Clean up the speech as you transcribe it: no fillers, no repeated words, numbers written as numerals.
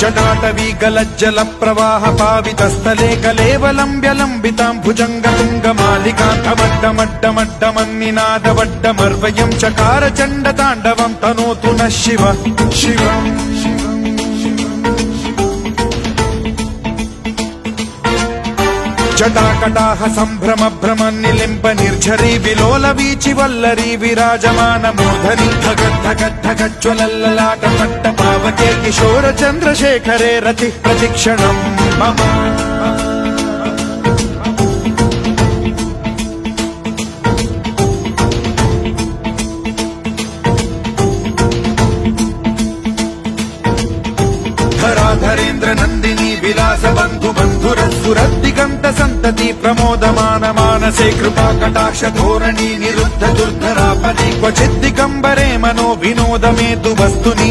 जटाटवी गलज्जल प्रवाह पावितस्थले कलेवलम्ब्य लम्बितां भुजङ्गतुङ्गमालिकान्तमड्डमड्डमड्डमन्निनादवड्डमर्वयं चकार चण्डताण्डवं तनोतु नः शिव शिवम् जटाकटाह सम्भ्रम भ्रम निलिम्ब निर्झरी विलोल वीचि वल्लरी विराजमान मूर्धनि धगद्धगद्धगज्ज्वलल्ललाट पट्ट पावके किशोर चन्द्रशेखरे रतिः प्रतिक्षणम् मम धराधरेन्द्र नन्दिनी विलास बन्धु बन्धुरस्फुरद्दिगन्त सन्तति प्रमोदमान मानसे कृपा कटाक्ष धोरणी निरुद्ध दुर्धरापदि क्वचिद्दिगम्बरे मनो विनोद मेतु वस्तुनि